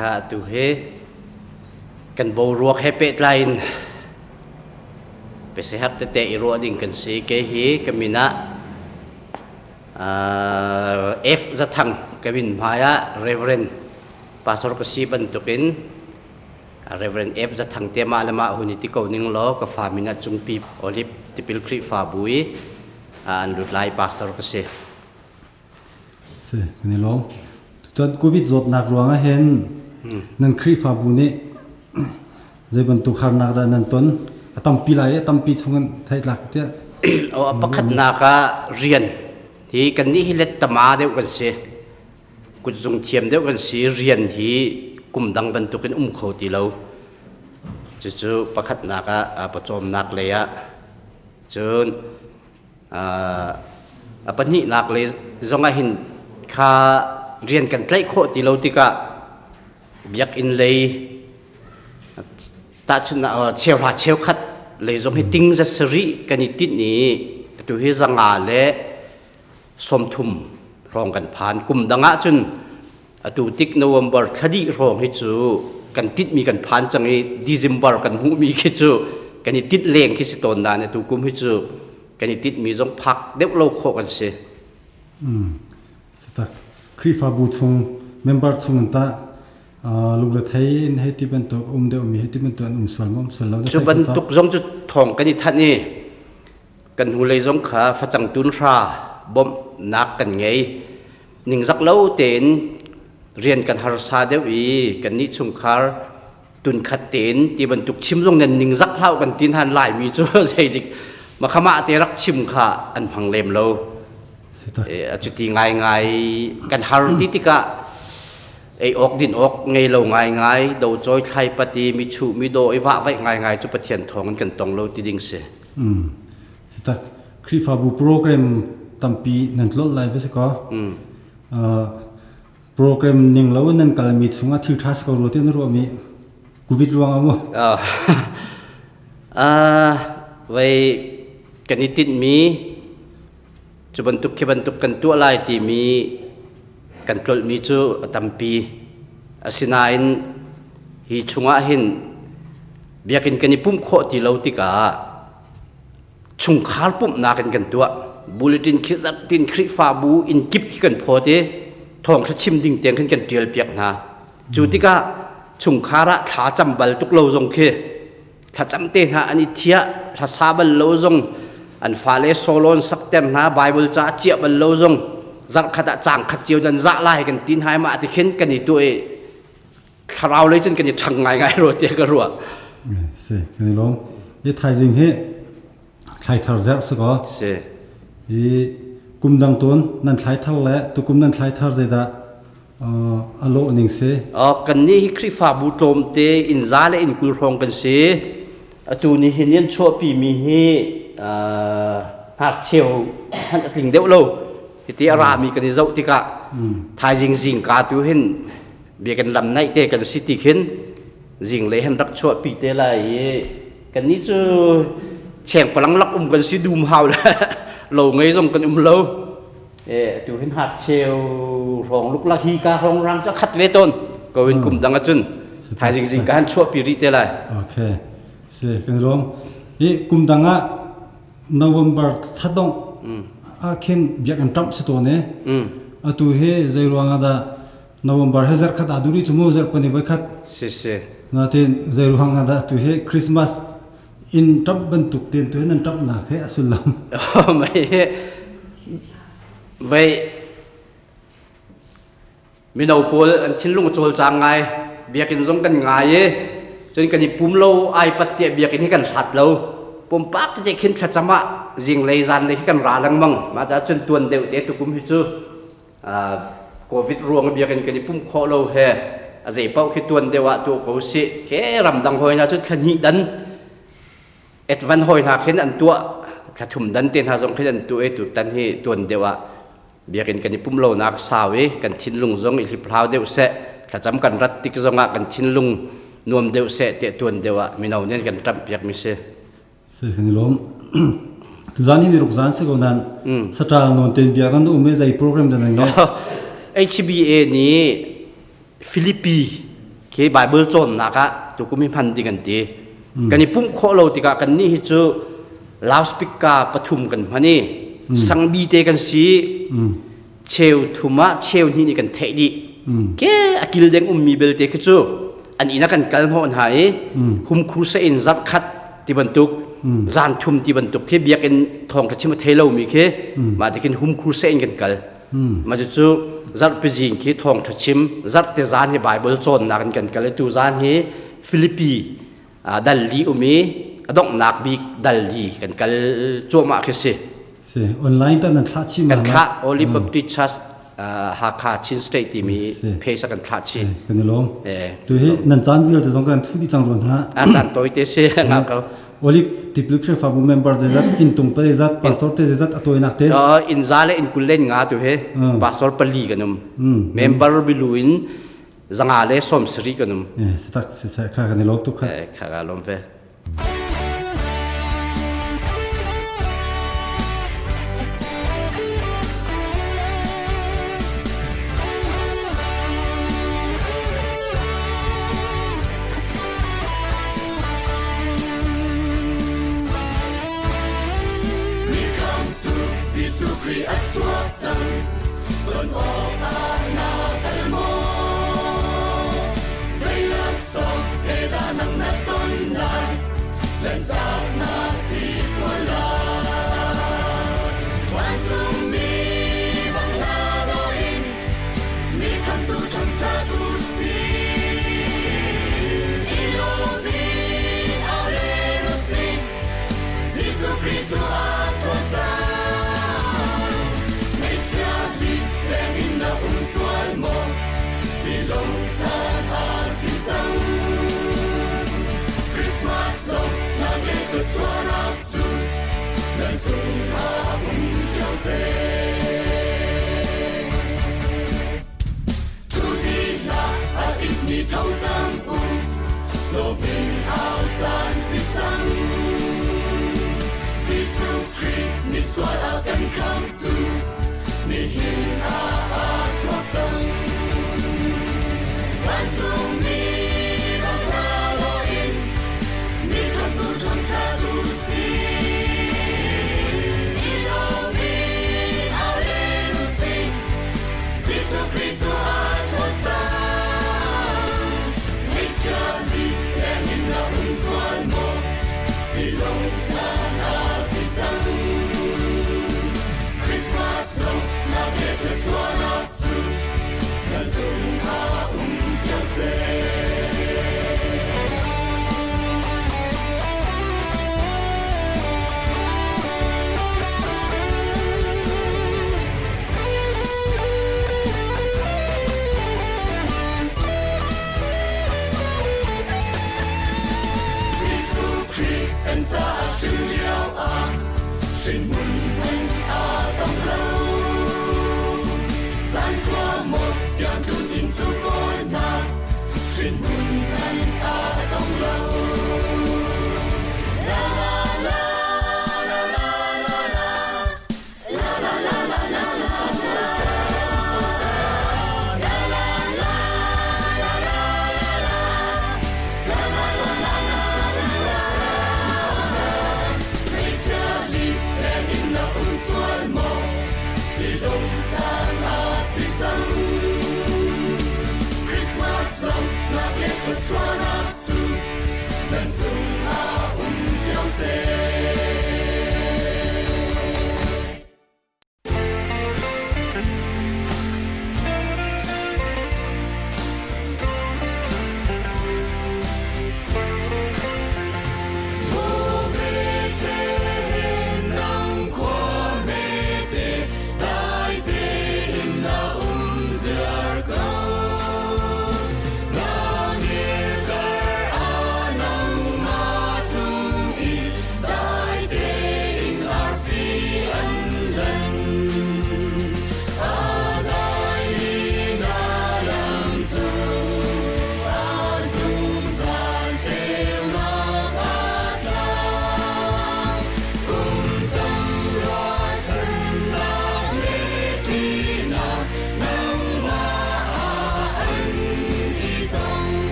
ข้าตุเฮกันโบรัวให้เป็ดไลน์ไปเสียหักเตะรัวดิ่งกันสีเกฮีกันมินะF จะทั้งกันมินพายะ Reverend Pastor กษีบรรทุกิน Reverend F จะทั้งเตมาละมาหุนิติโกนิงล้อกับฟามินะจุงปีโอลิฟติปิลครีฟาบุยอันดุไล Pastor กษีนี่ล้อจนกูวิจารณ์นักร้องเห็นนั่นครีฟาบุนี่จะบรรทุกขนาดนั้นต้นตั้มปีไรตั้มปีทงกันไทยหลักเจ้าเอาประคัตนาคาเรียนที่กันนี้ฮิเลตตมาเดียวกันเสียกุศลเทียมเดียวกันเสียเรียนที่กลุ่มดังบรรทุกเป็นเขาตีเราจู่ๆประคัตนาคาประจอมนักเลยอะจนปัจจุบันนักเลยจงหินข้าเรียนกันใกล้โคตีเราติกะอยากอินเลยตาชุนเชี่ยวหัดเชี่ยวขัดเลยจงให้ติ้งจะสริกันนิตินี้ตัวเฮจังอาเล่สมทุมรองกันผ่านกลุ่มดังอาจนตัวติกโนเวมเบอร์คดีรองให้จูกันติดมีกันผ่านจังให้ดิซิมเบอร์กันหูมีคิดจูกันนิติเลี้ยงคิดสตอนนั้นในตัวกลุ่มให้จูกันนิติมีจงพักเด็กโลกโคกันเสียแต่ครีฟาบูทงเมมเบอร์ทงตาลูกเลี้ยให้ที่เป็นตัวเดียวมีให้ที่เป็นตัวส่วนมั่งส่วนเราจุบันตุกจงจุดทองกันนิทันนี่กันหูเลยจงขาฟัจังตุนราบ่มนักกันไงหนึ่งสักเล่าเต็นเรียนกันฮาร์ซาเดวีกันนิชุงคาร์ตุนขัดเต็นที่บรรทุกชิมลงนั้นหนึ่งสักเล่ากันตินหันหลายมีจุดใส่ดิมาขมาเตรักชิมขาอันพังเลมเราจุดที่ง่ายกันฮาร์ดิติกะไอออกดินออกไงเราง่ายโดยจอยไทยปฏิมิชุมิโดไอวะไว้ง่ายจุดปะเทียนทองกันตรงเราติดิงเสแต่ครีฟาบูโปรแกรมตั้มปีนั่นลดไลฟ์ไปสักก็โปรแกรมหนึ่งแล้วนั่นก็มีสงฆ์ที่ทัสก็รู้ที่นั่นรู้มีกูวิจารณ์เอาไว้กันนิติมีจุบันตุกบรรทุกกันตัวลายที่มีกันกลมีจูตั้มปีสินาอินฮิชงะหินเบียกินกันนี่ปุ่มโคติเลาติกาชุงขารปุ่มนากันตัวบูเลตินคิดลักตินคริฟาบูอินกิบกันพอเตทองชัดชิมดิ่งเตียงกันเดียลเปียกนาจูติกาชุงขาระขาจำบัลตุกโลซงเคถ้าจำเตหาอันนี้เทียถ้าซาบัลโลซงอันฟาเลโซโลนสักเต็มนาไบเบิลจ้าเจียบัลโลซงจักขดจางขัดเจียวจันจะไล่กันตีนหายมาติเข็นกันนี่ตัวคราวเลยจนกันนี่ทางง่ายรัวเตียกรัวเสียกันนี่ลงยี่ไทยจริงเหรอไทยทาร์เจสก็เสียกลุ่มดังต้นนั่นไทยทาร์แล้วตัวกลุ่มนั่นไทยทาร์เจดะอโลนิงเสียกันนี่คริฟาบูโตมเตอินซาเลอินกุลรองกันเสียตัวนี้เห็นยันชัวปีมีเฮหักเชียวท่านสิ่งเดียวโลที่อารามีกันที่เจ้าที่กะทายจริงกาตัวเห็นเบียกันลำในเตกันสิติขึ้นจริงเลยเห็นรักชั่วปีเตลัยกันนี้จะแข่งพลังลักกันสิดูมหาวเลยโลงไงส่งกันโลตัวเห็นหัดเชลรองลูกลักฮีการองรังจะขัดเลต้นก็เป็นกลุ่มดังจุนทายจริงการชั่วปีริเตลัยโอเคเสียกันลงนี่กลุ่มดังอ่ะโนเวมเบอร์ทัดดงเข็นเบียกันตั้มสตัวเนี่ยตัวเฮใจรวงอะไรโนเวมเบอร์เฮจักขัดอาดุริทุ่มจักคนนี้ไปขัดนั่นเองใจรวงอะไรตัวเฮคริสต์มาสอินทับบรรทุกเตียนตัวนั้นทับหนักเฮอสุลลัมไม่มีหนูพูดชิ้นลุงโจลจางไงเบียกันส่งกันไงจนกันยิ่งปุ่มโลไอปัดเตียเบียกันให้กันสัตว์โลปุ่มปักจะขึ้นขัดจำว่ายิงเลยรันเลยที่กันราลังมังมาจากจนตัวเดียวเด็กตุกุมฮิจูโควิดรวงเบียกันกันยิ่งปุ่มโคโลเฮอะไรเป้าคือตัวเดียวตัวเขาเสียแค่รำดังหอยนะจุดขันหิดันเอ็ดวันหอยนาขึ้นอันตัวขัดถุ่มดันเตียนหาจงขึ้นอันตัวตัวตันให้ตัวเดียวเบียกันกันยิ่งปุ่มโลนักสาวกันชิ้นลุงจงอิลิพราวเดียวเสะขัดจำกันรัตติกจงกันชิ้นลุงนวมเดียวเสะเตะตัวเดียวมีเอาเนี่ยกันจำเปียกมิเสเสียกันล้มทุกอย่างนี่รูปการณ์เสกนั้นสตาร์นนเตียนเบียกันดูไม่ได้โปรแกรมเดินไงHBA นี้ฟิลิปปี khi Bible chọn naka tu kumi phan di kan ti kan ipum kho lo tika kan ni hi chu loudspeaker pathum kan mani sangbi te kan si cheu thuma cheu ni kan thei di ke akil deng mi bel te chu an ina kan kal hon hai hum khu se in zat khat ti bantuk zan thum ti bantuk ke biak in thong ka chima thelo mi ke ma dikin hum khu se in kan kal ma chu zat pe jing ki thong thachim zat te zan hi Bible chon na kan kal tu zan hi Philippi dal li umi adok nak bi dal li kan kal choma ke se online ta nan tha chi ma kan kha Oli Baptist Church ha kha chin state ti mi phesa kan kha chi kan long tu hi nan chan bi ta jong kan thu di chang ron ha an toi te se nga ka Oli tipluk fa bu member de zat in tum pe zat pastor te zat atoi nak te in zale in kulen nga tu he pastor pali kanum member biluin zangale som sri kanum tak se kha kan lo tu kha ga lom fe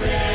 prayer.